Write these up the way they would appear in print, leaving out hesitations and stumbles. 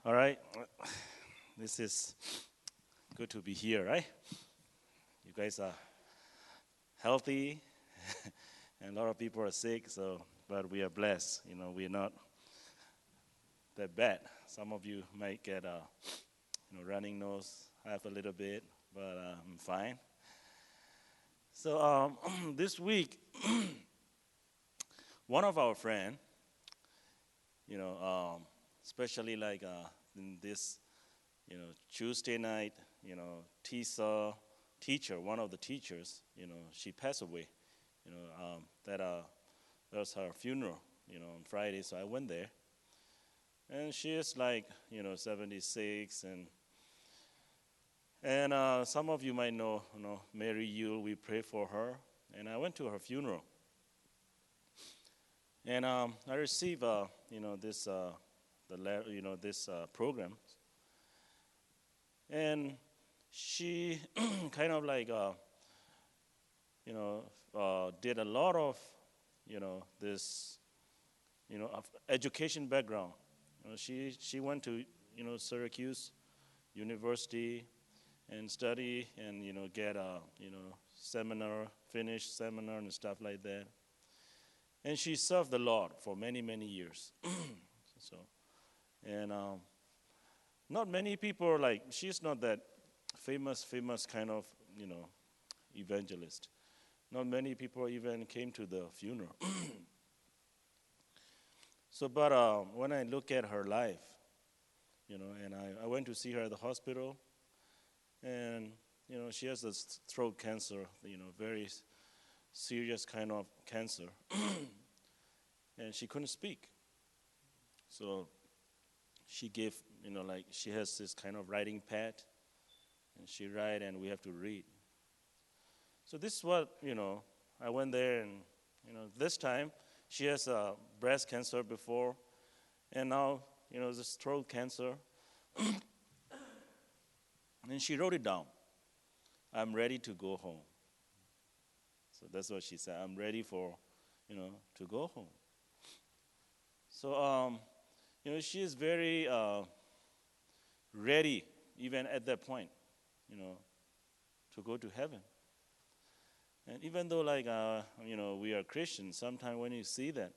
All right. This is good to be here, right? You guys are healthy, and a lot of people are sick, but we are blessed. We're not that bad. Some of you might get a running nose. I have a little bit, but I'm fine. So this week, one of our friends, especially like in this, Tuesday night, TISA teacher, one of the teachers, she passed away. That was her funeral, on Friday. So I went there, and she is like, 76, and some of you might know, Mary Yule. We pray for her, and I went to her funeral, and I received, this this program, and she kind of like, did a lot of, this, of education background. She went to, Syracuse University and study and, get a, seminar, finish seminar and stuff like that. And she served the Lord for many, many years. And not many people, like, she's not that famous kind of, evangelist. Not many people even came to the funeral. But when I look at her life, and I went to see her at the hospital, and, she has a throat cancer, very serious kind of cancer, and she couldn't speak. So she gave, like she has this kind of writing pad, and she write, and we have to read. So this is what, I went there, and, this time she has breast cancer before, and now, this throat cancer. And she wrote it down. I'm ready to go home. So that's what she said. I'm ready for, to go home. So, she is very ready, even at that point, to go to heaven. And even though, like, we are Christians, sometimes when you see that,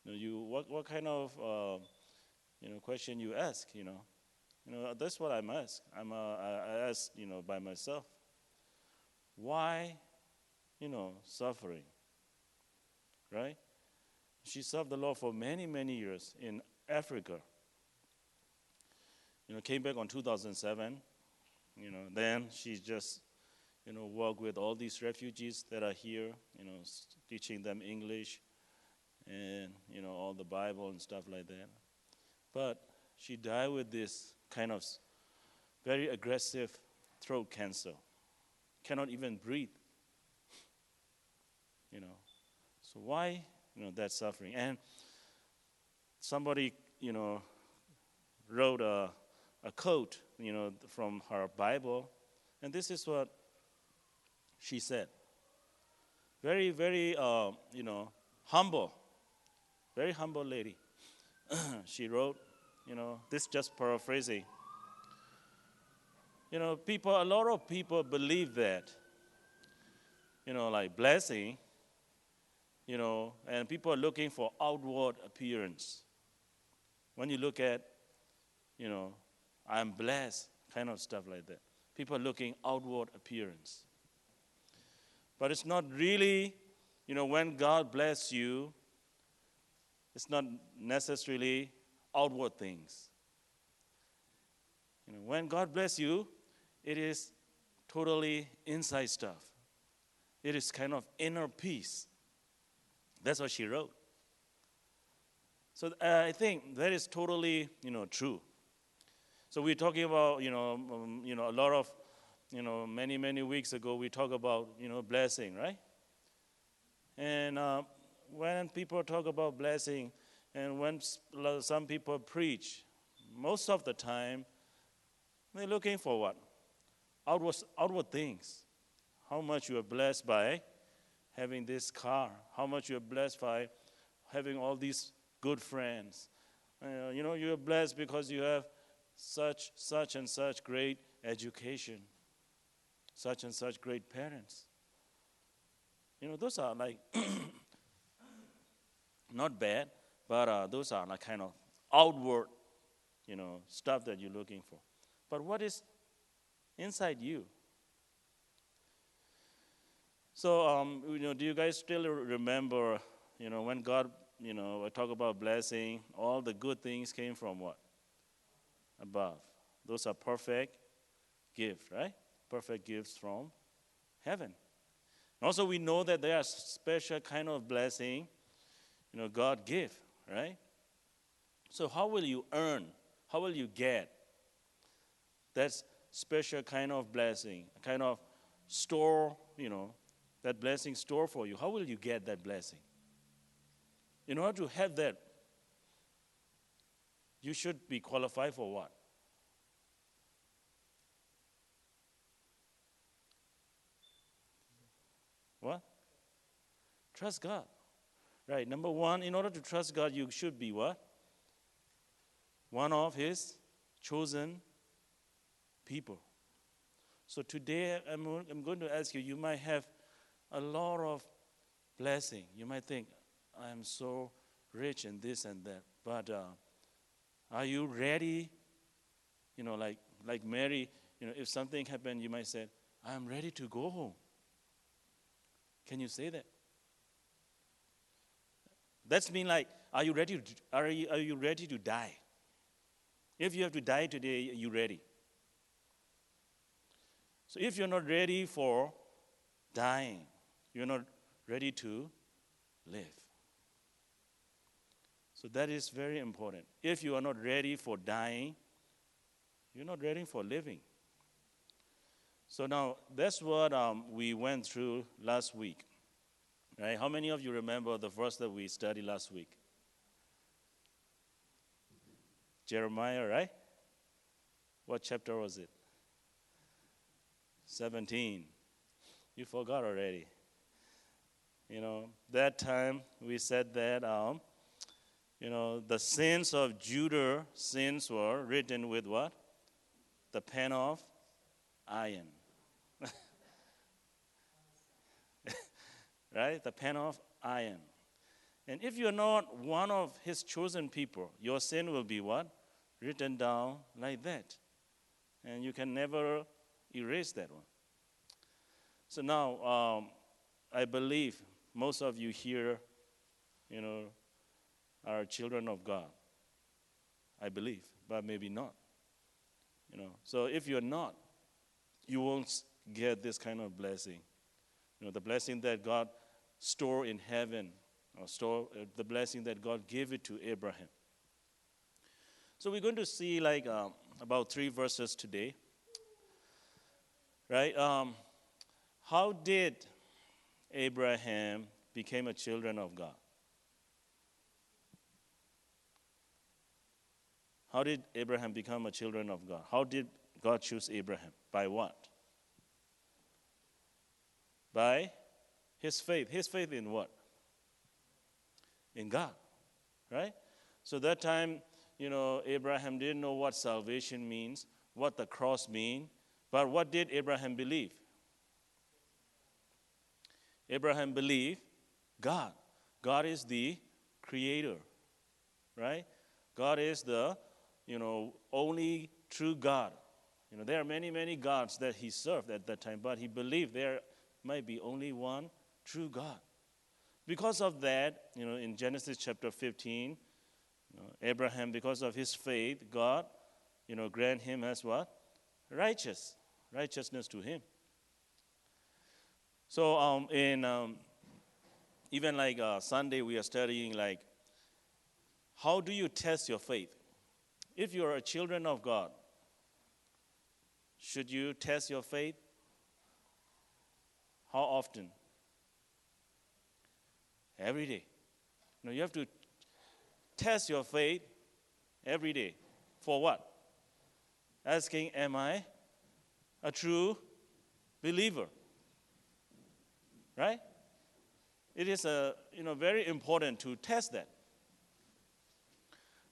what kind of, question you ask, that's what I'm asked. I ask, by myself, why, suffering, right? She served the Lord for many, many years in Africa. Came back on 2007. Then she just, worked with all these refugees that are here, teaching them English and, all the Bible and stuff like that. But she died with this kind of very aggressive throat cancer. Cannot even breathe. So why, that suffering? And somebody, wrote a quote, from her Bible, and this is what she said. Very, very, humble, very humble lady. She wrote, this just paraphrasing. A lot of people believe that, like blessing, and people are looking for outward appearance. When you look at, I'm blessed, kind of stuff like that. People are looking outward appearance. But it's not really, when God bless you, it's not necessarily outward things. When God bless you, it is totally inside stuff. It is kind of inner peace. That's what she wrote. So I think that is totally, true. So we're talking about, a lot of, many, many weeks ago, we talked about, blessing, right? And when people talk about blessing, and when some people preach, most of the time, they're looking for what? Outward things. How much you are blessed by having this car. How much you are blessed by having all these good friends. You're blessed because you have such and such great education, such and such great parents. Those are like not bad, but those are like kind of outward, stuff that you're looking for. But what is inside you? So, do you guys still remember, when God, talk about blessing, all the good things came from what? Above. Those are perfect gifts, right? Perfect gifts from heaven. And also, we know that there are special kind of blessing, God give, right? So how will you earn? How will you get that special kind of blessing, kind of store, that blessing store for you? How will you get that blessing? In order to have that, you should be qualified for what? What? Trust God. Right. Number one, in order to trust God, you should be what? One of His chosen people. So today, I'm going to ask you, you might have a lot of blessing. You might think, I am so rich in this and that. But are you ready? Like Mary, if something happened, you might say, I am ready to go home. Can you say that? That's mean like, are you ready to die? If you have to die today, are you ready? So if you're not ready for dying, you're not ready to live. So that is very important. If you are not ready for dying, you're not ready for living. So now, that's what we went through last week. Right? How many of you remember the verse that we studied last week? Jeremiah, right? What chapter was it? 17. You forgot already. That time we said that, the sins of Judah, sins were written with what? The pen of iron. Right? The pen of iron. And if you're not one of His chosen people, your sin will be what? Written down like that. And you can never erase that one. So now, I believe most of you here, are children of God. I believe, but maybe not. So if you're not, you won't get this kind of blessing. The blessing that God stored in heaven, or the blessing that God gave it to Abraham. So we're going to see about 3 verses today. Right? How did Abraham become a children of God? How did Abraham become a children of God? How did God choose Abraham? By what? By his faith. His faith in what? In God. Right? So that time, Abraham didn't know what salvation means, what the cross means. But what did Abraham believe? Abraham believed God. God is the creator, right? God is the, only true God. There are many, many gods that he served at that time, but he believed there might be only one true God. Because of that, in Genesis chapter 15, Abraham, because of his faith, God, grant him as what? Righteousness to him. So even Sunday, we are studying how do you test your faith? If you are a children of God, should you test your faith? How often? Every day. You have to test your faith every day. For what? Asking, am I a true believer? Right? It is very important to test that.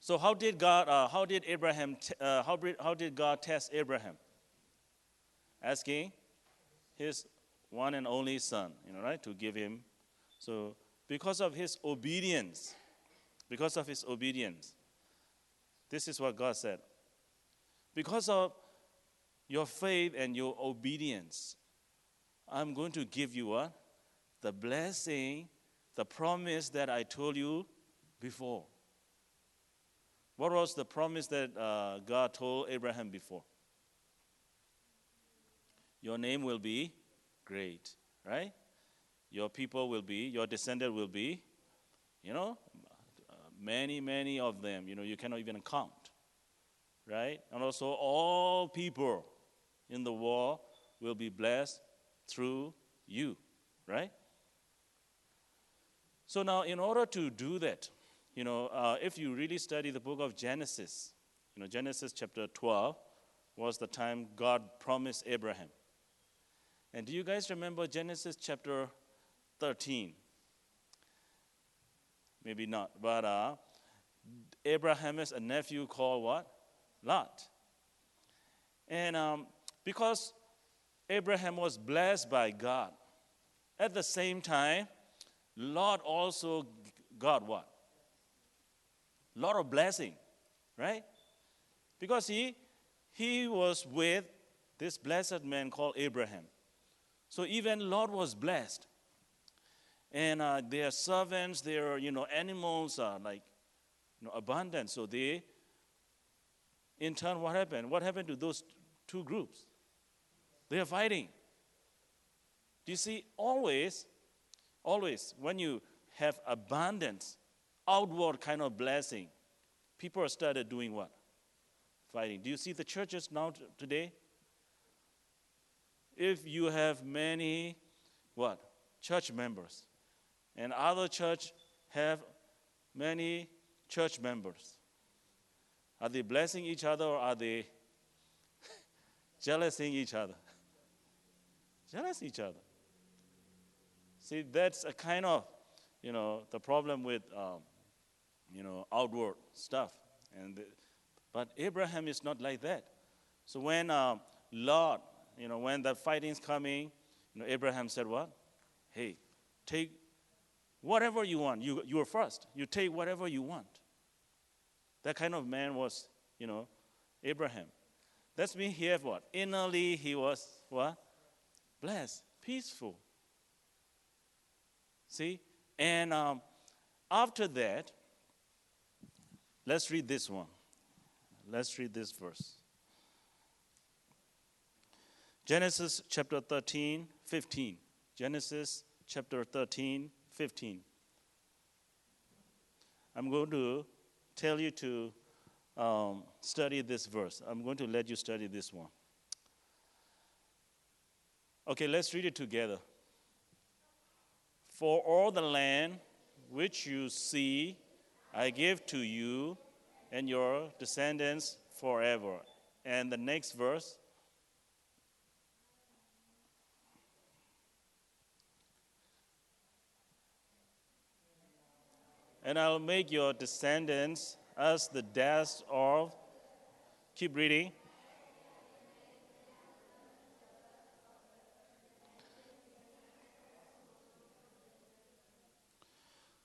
So how did God? How did Abraham? How did God test Abraham? Asking his one and only son, right, to give him. So because of his obedience, this is what God said. Because of your faith and your obedience, I'm going to give you what? The blessing, the promise that I told you before. What was the promise that God told Abraham before? Your name will be great, right? Your people will be, your descendant will be, many, many of them, you cannot even count, right? And also all people in the world will be blessed through you, right? So now in order to do that, if you really study the book of Genesis, Genesis chapter 12 was the time God promised Abraham. And do you guys remember Genesis chapter 13? Maybe not, but Abraham has a nephew called what? Lot. And because Abraham was blessed by God, at the same time, Lot also got what? Lot of blessing, right? Because he was with this blessed man called Abraham. So even Lot was blessed. And their servants, their animals are like abundant. So they, in turn, what happened? What happened to those two groups? They are fighting. Do you see, always, when you have abundance, outward kind of blessing, people started doing what? Fighting. Do you see the churches now today? If you have many, what? Church members, and other church have many church members, are they blessing each other or are they jealousing each other? Jealous each other. See, that's a kind of, the problem with, outward stuff. But Abraham is not like that. So when Lot, when the fighting's coming, Abraham said what? Hey, take whatever you want. You are first. You take whatever you want. That kind of man was, Abraham. That's mean he had what? Innerly he was what? Blessed, peaceful. See? And after that, let's read this one. Let's read this verse. Genesis chapter 13, 15. Genesis chapter 13, 15. I'm going to tell you to study this verse. I'm going to let you study this one. Okay, let's read it together. For all the land which you see, I give to you and your descendants forever. And the next verse. And I'll make your descendants as the dust of, keep reading.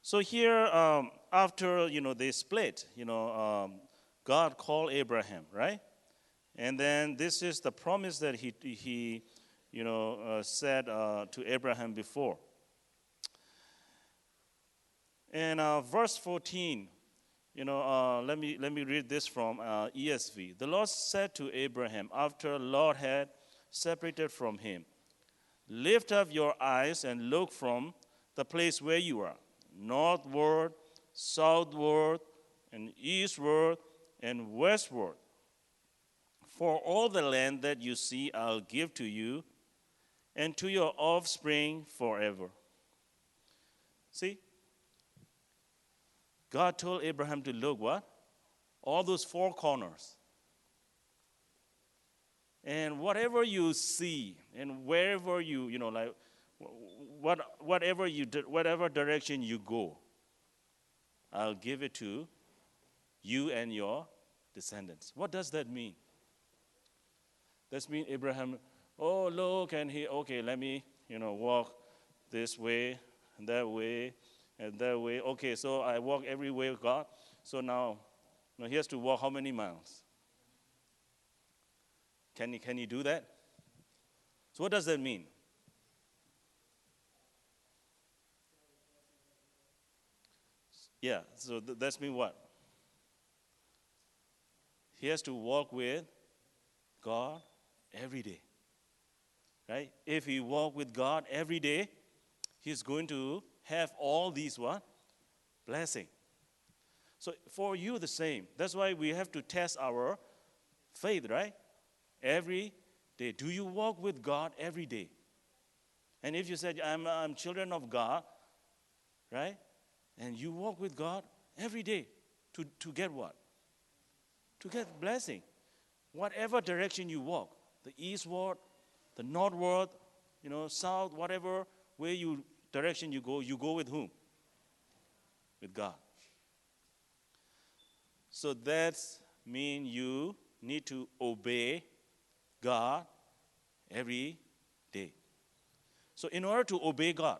So here, after, they split, God called Abraham, right? And then this is the promise that he said to Abraham before. And verse 14, let me read this from ESV. The Lord said to Abraham, after Lot had separated from him, lift up your eyes and look from the place where you are, northward, southward, and eastward, and westward. For all the land that you see, I'll give to you and to your offspring forever. See? God told Abraham to look what? All those four corners. And whatever you see, and wherever whatever direction you go, I'll give it to you and your descendants. What does that mean? That means Abraham, oh, look, and okay, let me, walk this way, and that way, and that way. Okay, so I walk every way of God. So now he has to walk how many miles? Can he do that? So what does that mean? Yeah, so that's mean what? He has to walk with God every day, right? If he walk with God every day, he's going to have all these what? Blessing. So for you the same. That's why we have to test our faith, right? Every day. Do you walk with God every day? And if you said, I'm children of God, right? And you walk with God every day to get what? To get blessing. Whatever direction you walk, the eastward, the northward, south, whatever direction you go with whom? With God. So that means you need to obey God every day. So in order to obey God,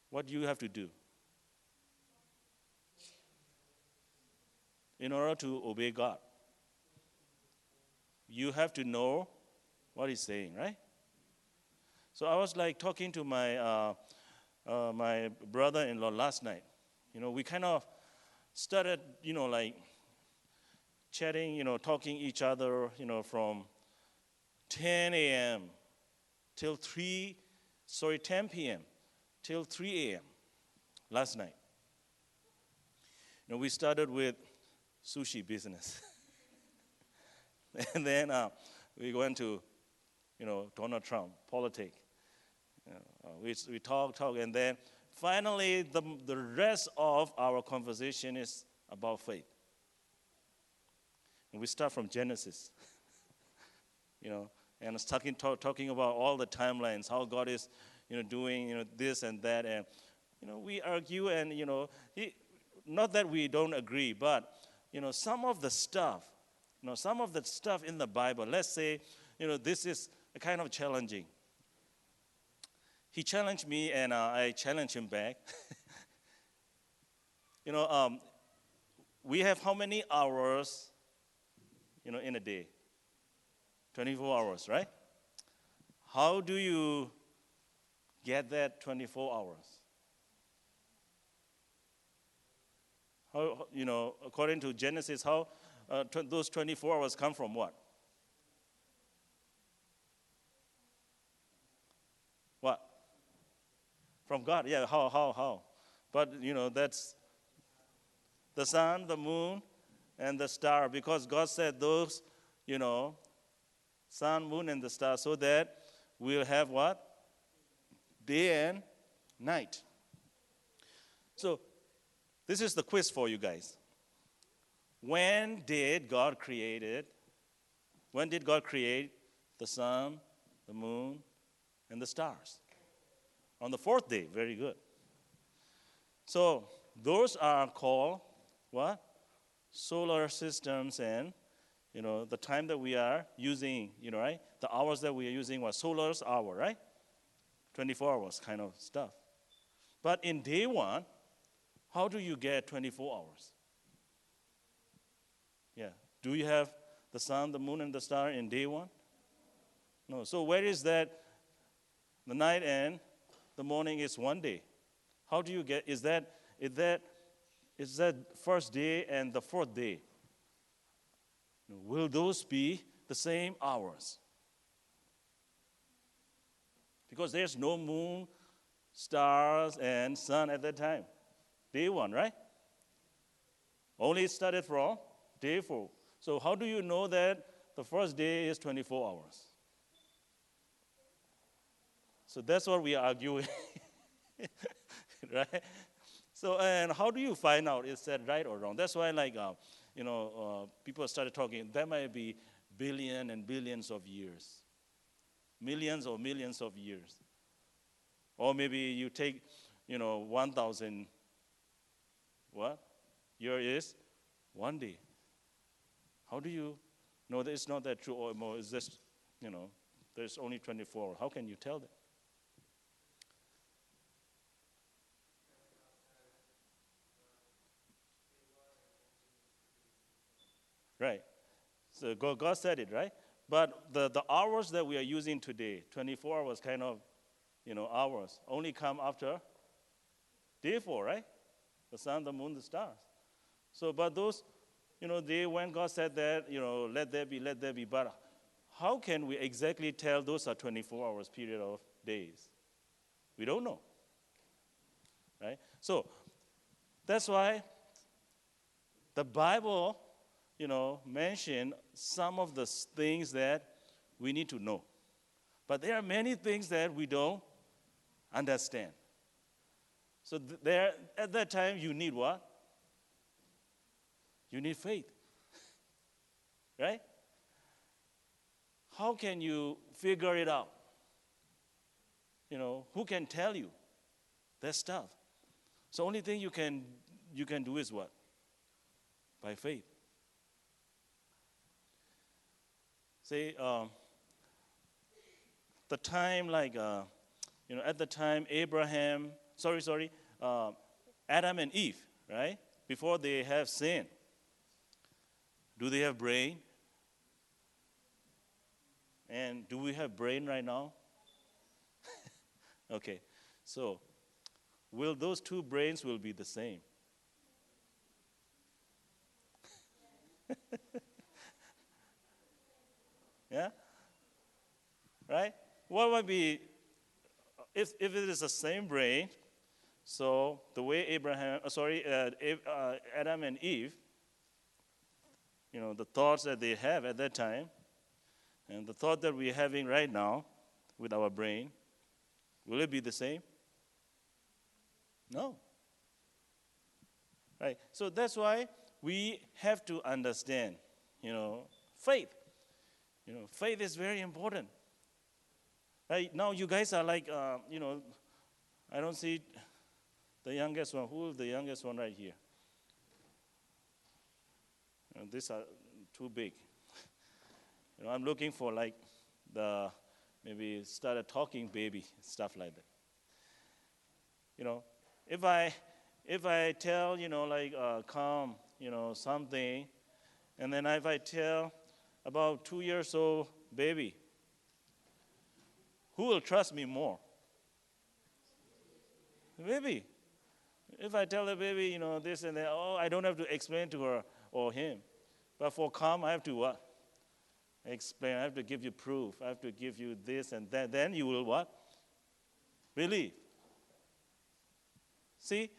what do you have to do? In order to obey God, you have to know what He's saying, right? So I was like talking to my my brother-in-law last night. We kind of started, like chatting, talking each other, from 10 a.m. till 10 p.m. till 3 a.m. last night. We started with sushi business. And then we went to, Donald Trump, politics. We talk, and then finally the rest of our conversation is about faith. And we start from Genesis, and it's talking about all the timelines, how God is, doing, this and that, and, we argue, and, not that we don't agree, but, some of the stuff in the Bible, let's say, this is kind of challenging. He challenged me, and I challenged him back. We have how many hours, in a day? 24 hours, right? How do you get that 24 hours? How, according to Genesis, how those 24 hours come from what? What? From God, yeah, how? But, that's the sun, the moon, and the star, because God said those, sun, moon, and the star, so that we'll have what? Day and night. So, this is the quiz for you guys. When did God create the sun, the moon, and the stars? On the fourth day. Very good. So those are called what? Solar systems, and the time that we are using, right? The hours that we are using was solar hour, right? 24 hours kind of stuff. But in day one, how do you get 24 hours? Yeah. Do you have the sun, the moon, and the star in day one? No. So where is that? The night and the morning is one day. How do you get? Is that first day and the fourth day? Will those be the same hours? Because there's no moon, stars, and sun at that time. Day one, right? Only started from day 4. So how do you know that the first day is 24 hours? So that's what we are arguing, right? So, and how do you find out is that right or wrong? That's why, people started talking, there might be billions and billions of years, millions or millions of years. Or maybe you take, 1,000, what? Year is one day. How do you know that it's not that true, or more, it's just, there's only 24 hours? How can you tell that? Right. So God said it, right? But the hours that we are using today, 24 hours kind of, hours, only come after day 4, right? The sun, the moon, the stars. So, but those, when God said that, let there be, let there be. But how can we exactly tell those are 24 hours period of days? We don't know, right? So that's why the Bible, mention some of the things that we need to know. But there are many things that we don't understand. So there, at that time, you need what? You need faith, right? How can you figure it out? Who can tell you that stuff? So only thing you can do is what? By faith. See, the time at the time Adam and Eve, right? Before they have sinned, do they have brain? And do we have brain right now? Okay, so will those two brains will be the same? Yeah? Right? What would be, if it is the same brain, so the way Adam and Eve, the thoughts that they have at that time, and the thought that we're having right now with our brain, will it be the same? No. Right? So that's why we have to understand, faith. Faith is very important. Right? Now you guys are like, I don't see the youngest one. Who is the youngest one right here? These are too big. I'm looking for like maybe start a talking baby, stuff like that. If I tell, come, something, and then if I tell about 2 years old baby, who will trust me more? Baby. If I tell the baby, this and that, I don't have to explain to her or him. But for calm, I have to what? Explain. I have to give you proof. I have to give you this and that. Then you will what? Believe. See?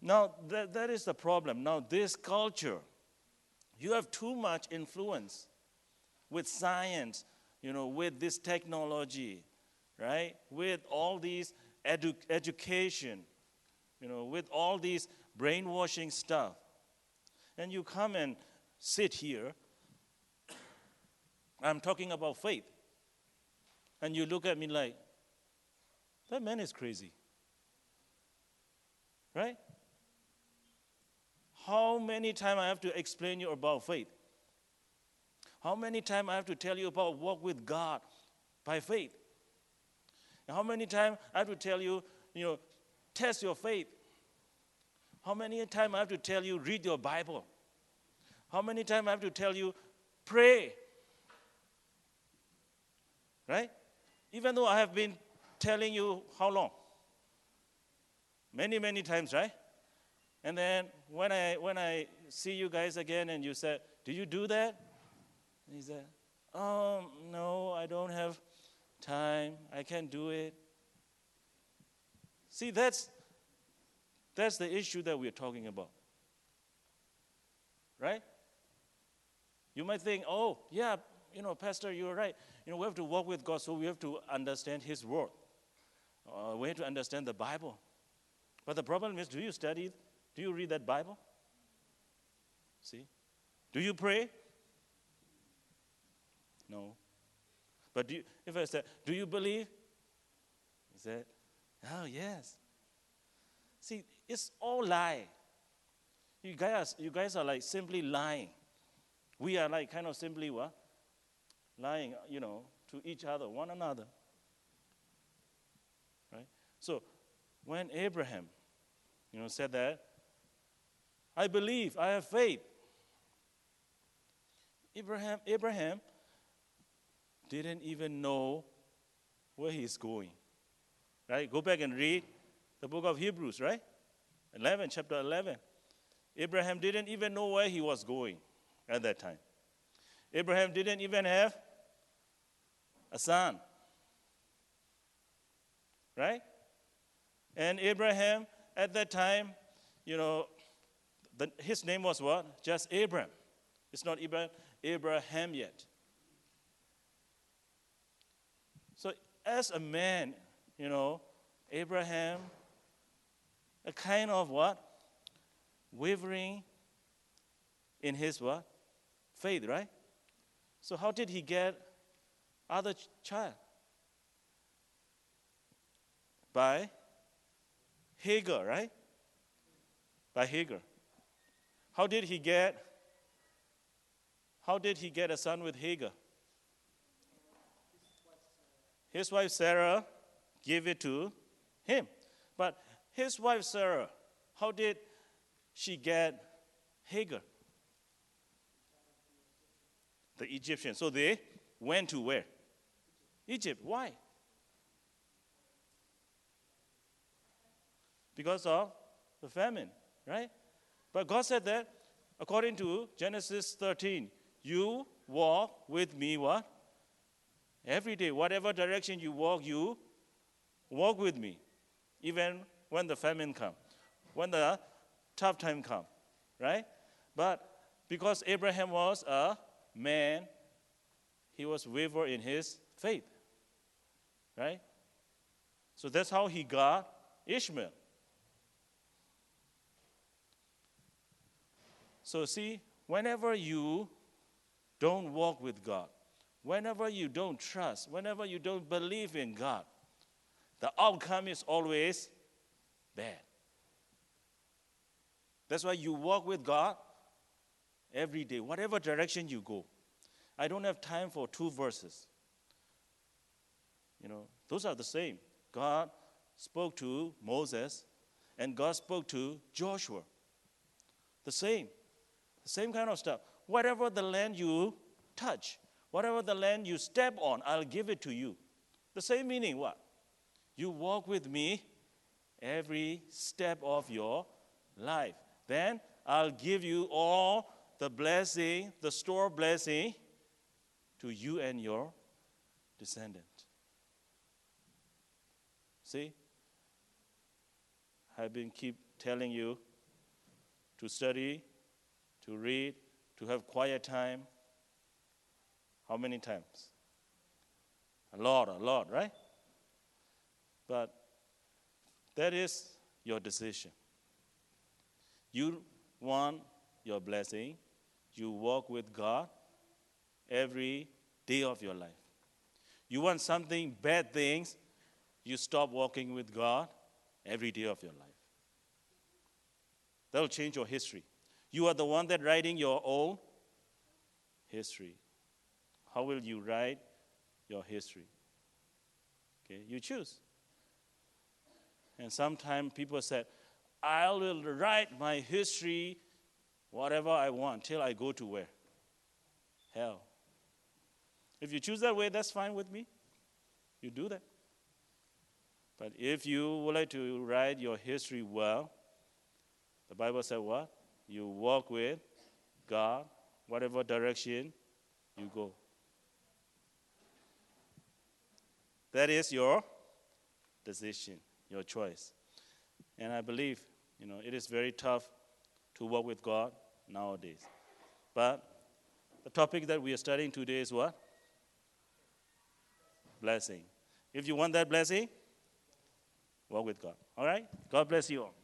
Now, that is the problem. Now, this culture, you have too much influence with science, with this technology, right? With all these education, with all these brainwashing stuff. And you come and sit here. I'm talking about faith. And you look at me like, that man is crazy. Right? How many times I have to explain you about faith? How many times I have to tell you about walk with God by faith? And how many times I have to tell you, test your faith? How many times I have to tell you, read your Bible? How many times I have to tell you, pray? Right? Even though I have been telling you how long? Many, many times, right? And then when I see you guys again and you said, do you do that? And he said, no, I don't have time. I can't do it. See, that's the issue that we're talking about. Right? You might think, oh, yeah, Pastor, you're right. We have to walk with God, so we have to understand His Word. We have to understand the Bible. But the problem is, do you study it? Do you read that Bible? See? Do you pray? No. But if I said, do you believe? He said, oh, yes. See, it's all lie. You guys are like simply lying. We are like kind of simply what? Lying, to each other, one another. Right? So when Abraham, said that, I believe, I have faith. Abraham didn't even know where he's going. Right? Go back and read the book of Hebrews, right? Chapter 11. Abraham didn't even know where he was going at that time. Abraham didn't even have a son. Right? And Abraham, at that time, his name was what? Just Abraham. It's not Abraham yet. So as a man, Abraham, a kind of what? Wavering in his what? Faith, right? So how did he get other child? By Hagar, right? By Hagar. How did he get a son with Hagar? His wife Sarah gave it to him. But his wife Sarah, how did she get Hagar? The Egyptian. So they went to where? Egypt. Why? Because of the famine, right? But God said that, according to Genesis 13, you walk with me what? Every day. Whatever direction you walk with me. Even when the famine comes, when the tough time comes, right? But because Abraham was a man, he was waver in his faith, right? So that's how he got Ishmael. So see, whenever you don't walk with God, whenever you don't trust, whenever you don't believe in God, the outcome is always bad. That's why you walk with God every day, whatever direction you go. I don't have time for 2 verses. Those are the same. God spoke to Moses, and God spoke to Joshua. The same kind of stuff. Whatever the land you touch, whatever the land you step on, I'll give it to you. The same meaning, what? You walk with me every step of your life. Then I'll give you all the blessing, the store blessing to you and your descendant. See? I've been keep telling you to study, to read, to have quiet time. How many times? A lot, right? But that is your decision. You want your blessing. You walk with God every day of your life. You want something, bad things, you stop walking with God every day of your life. That will change your history. You are the one that writing your own history. How will you write your history? Okay, you choose. And sometimes people said, I will write my history whatever I want till I go to where? Hell. If you choose that way, that's fine with me. You do that. But if you would like to write your history well, the Bible said what? You walk with God, whatever direction you go. That is your decision, your choice. And I believe, it is very tough to walk with God nowadays. But the topic that we are studying today is what? Blessing. If you want that blessing, walk with God. All right? God bless you all.